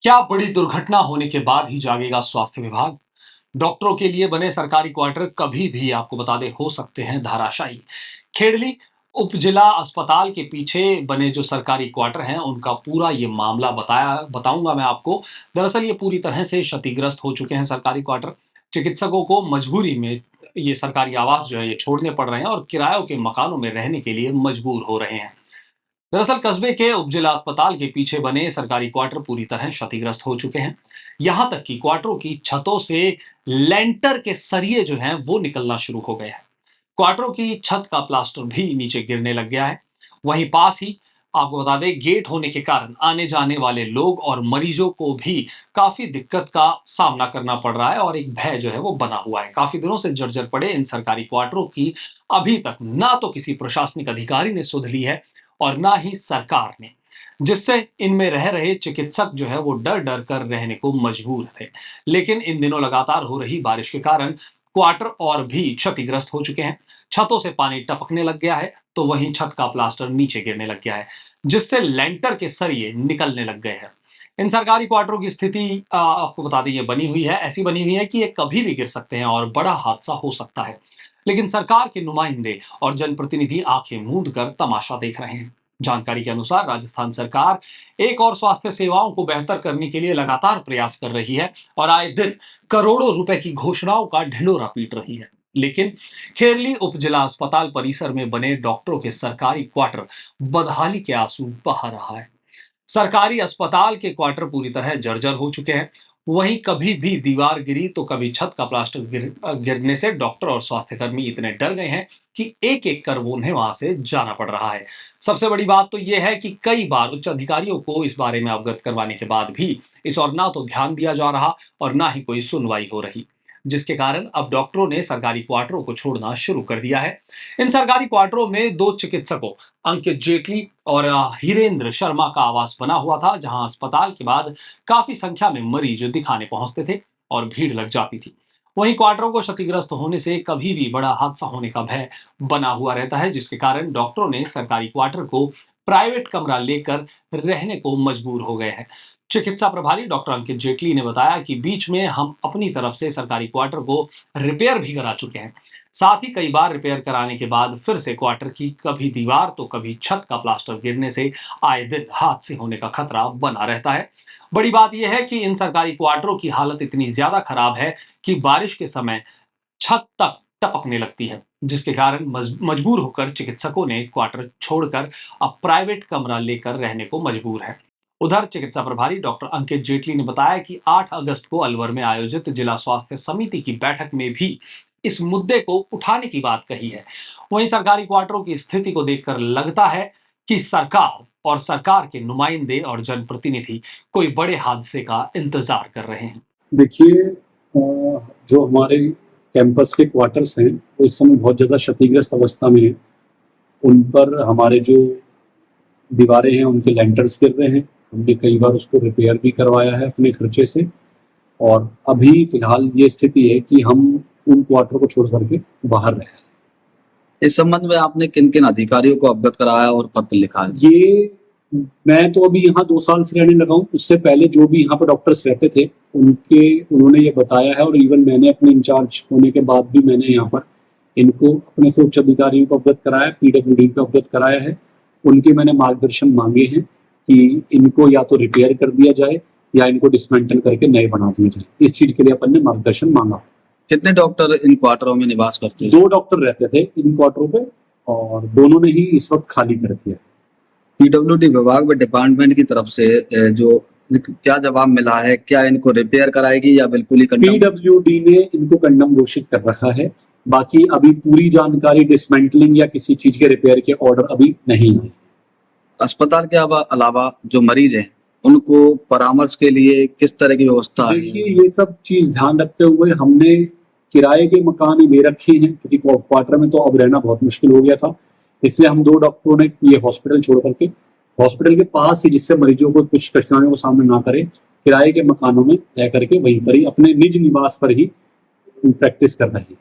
क्या बड़ी दुर्घटना होने के बाद ही जागेगा स्वास्थ्य विभाग? डॉक्टरों के लिए बने सरकारी क्वार्टर कभी भी आपको बता दें हो सकते हैं धराशायी। खेड़ली उप जिला अस्पताल के पीछे बने जो सरकारी क्वार्टर हैं उनका पूरा ये मामला बताऊंगा मैं आपको। दरअसल ये पूरी तरह से क्षतिग्रस्त हो चुके हैं सरकारी क्वार्टर। चिकित्सकों को मजबूरी में ये सरकारी आवास जो है ये छोड़ने पड़ रहे हैं और किरायों के मकानों में रहने के लिए मजबूर हो रहे हैं। दरअसल कस्बे के उपजिला अस्पताल के पीछे बने सरकारी क्वार्टर पूरी तरह क्षतिग्रस्त हो चुके हैं। यहां तक कि क्वार्टरों की छतों से लेंटर के सरिये जो हैं वो निकलना शुरू हो गए हैं। क्वार्टरों की छत का प्लास्टर भी नीचे गिरने लग गया है। वहीं पास ही आपको बता दें गेट होने के कारण आने जाने वाले लोग और मरीजों को भी काफी दिक्कत का सामना करना पड़ रहा है और एक भय जो है वो बना हुआ है। काफी दिनों से जर्जर पड़े इन सरकारी क्वार्टरों की अभी तक ना तो किसी प्रशासनिक अधिकारी ने सुध ली है और ना ही सरकार ने, जिससे इनमें रह रहे चिकित्सक जो है वो डर डर कर रहने को मजबूर थे। लेकिन इन दिनों लगातार हो रही बारिश के कारण क्वार्टर और भी क्षतिग्रस्त हो चुके हैं। छतों से पानी टपकने लग गया है तो वहीं छत का प्लास्टर नीचे गिरने लग गया है, जिससे लेंटर के सरिये निकलने लग गए हैं। इन सरकारी क्वार्टरों की स्थिति आपको बता दें ये बनी हुई है, ऐसी बनी हुई है कि ये कभी भी गिर सकते हैं और बड़ा हादसा हो सकता है। लेकिन सरकार के नुमाइंदे और जनप्रतिनिधि आंखें मूंद कर तमाशा देख रहे हैं। जानकारी के अनुसार राजस्थान सरकार एक और स्वास्थ्य सेवाओं को बेहतर करने के लिए लगातार प्रयास कर रही है और आए दिन करोड़ों रुपए की घोषणाओं का ढिंढोरा पीट रही है। लेकिन खेरली उप जिला अस्पताल परिसर में बने डॉक्टरों के सरकारी क्वार्टर बदहाली के आंसू बहा रहा है। सरकारी अस्पताल के क्वार्टर पूरी तरह जर्जर हो चुके हैं। वहीं कभी भी दीवार गिरी तो कभी छत का प्लास्टर गिरने से डॉक्टर और स्वास्थ्यकर्मी इतने डर गए हैं कि एक एक कर वो उन्हें वहां से जाना पड़ रहा है। सबसे बड़ी बात तो यह है कि कई बार उच्च अधिकारियों को इस बारे में अवगत करवाने के बाद भी इस और ना तो ध्यान दिया जा रहा और ना ही कोई सुनवाई हो रही, जिसके कारण अब डॉक्टरों ने सरकारी क्वार्टरों को छोड़ना शुरू कर दिया है। इन सरकारी क्वार्टरों में दो चिकित्सकों अंकित जेटली और हीरेंद्र शर्मा का आवास बना हुआ था, जहां अस्पताल के बाद काफी संख्या में मरीज दिखाने पहुंचते थे और भीड़ लग जाती थी। वहीं क्वार्टरों को क्षतिग्रस्त होने से कभी भी बड़ा हादसा होने का भय बना हुआ रहता है, जिसके कारण डॉक्टरों ने सरकारी क्वार्टर को प्राइवेट कमरा लेकर रहने को मजबूर हो गए हैं। चिकित्सा प्रभारी डॉक्टर अंकित जेटली ने बताया कि बीच में हम अपनी तरफ से सरकारी क्वार्टर को रिपेयर भी करा चुके हैं। साथ ही कई बार रिपेयर कराने के बाद फिर से क्वार्टर की कभी दीवार तो कभी छत का प्लास्टर गिरने से आए दिन हादसे होने का खतरा बना रहता है। बड़ी बात यह है कि इन सरकारी क्वार्टरों की हालत इतनी ज्यादा खराब है कि बारिश के समय छत तक टपकने लगती है, जिसके कारण मजबूर होकर चिकित्सकों ने क्वार्टर छोड़कर अब प्राइवेट कमरा लेकर रहने को मजबूर है। उधर चिकित्सा प्रभारी डॉक्टर अंकित जेटली ने बताया कि 8 अगस्त को अलवर में आयोजित जिला स्वास्थ्य समिति की बैठक में भी इस मुद्दे को उठाने की बात कही है। वहीं सरकारी क्वार्टरों की स्थिति को देखकर लगता है कि सरकार और सरकार के नुमाइंदे और जनप्रतिनिधि कोई बड़े हादसे का इंतजार कर रहे हैं। देखिए, जो हमारे कैंपस के क्वार्टर्स हैं वो इस समय बहुत ज़्यादा क्षतिग्रस्त अवस्था में हैं। उन पर हमारे जो दीवारें हैं उनके लेंटर्स गिर रहे हैं। हमने कई बार उसको रिपेयर भी करवाया है अपने खर्चे से, और अभी फिलहाल ये स्थिति है कि हम उन क्वार्टर को छोड़ करके बाहर रहे हैं। इस संबंध में आपने किन किन अधिकारियों को अवगत कराया और पत्र लिखा है? ये मैं तो अभी यहाँ 2 साल से रहने लगा हूँ। उससे पहले जो भी यहाँ पर डॉक्टर्स रहते थे उन्होंने ये बताया है, और इवन मैंने अपने इंचार्ज होने के बाद भी मैंने यहाँ पर इनको अपने से उच्च अधिकारियों को अवगत कराया, पीडब्ल्यूडी को अवगत कराया है। उनके मैंने मार्गदर्शन मांगे हैं कि इनको या तो रिपेयर कर दिया जाए या इनको डिसमेंटल करके नए बना दिए जाए। इस चीज के लिए अपन ने मार्गदर्शन मांगा। कितने डॉक्टर इन क्वार्टरों में निवास करते हैं? 2 डॉक्टर रहते थे इन क्वार्टरों पे, और दोनों ने ही इस वक्त खाली कर दिया। पीडब्ल्यूडी विभाग व डिपार्टमेंट की तरफ से जो क्या जवाब मिला है? क्या इनको रिपेयर कराएगी या बिल्कुल ही कंडम? पीडब्ल्यूडी ने इनको कंडम घोषित कर रखा है। बाकी अभी पूरी जानकारी डिसमेंटलिंग या किसी चीज के रिपेयर के ऑर्डर अभी नहीं है। अस्पताल के अलावा जो मरीज हैं उनको परामर्श के लिए किस तरह की व्यवस्था है? देखिए, ये सब चीज ध्यान रखते हुए हमने किराए के मकान ले रखे हैं, क्योंकि क्वार्टर में तो अब रहना बहुत मुश्किल हो गया था। इसलिए हम 2 डॉक्टरों ने ये हॉस्पिटल छोड़ करके हॉस्पिटल के पास ही, जिससे मरीजों को कुछ कठिनाइयों का सामना ना करें, किराए के मकानों में रह करके वहीं पर ही अपने निज निवास पर ही प्रैक्टिस कर रहे हैं।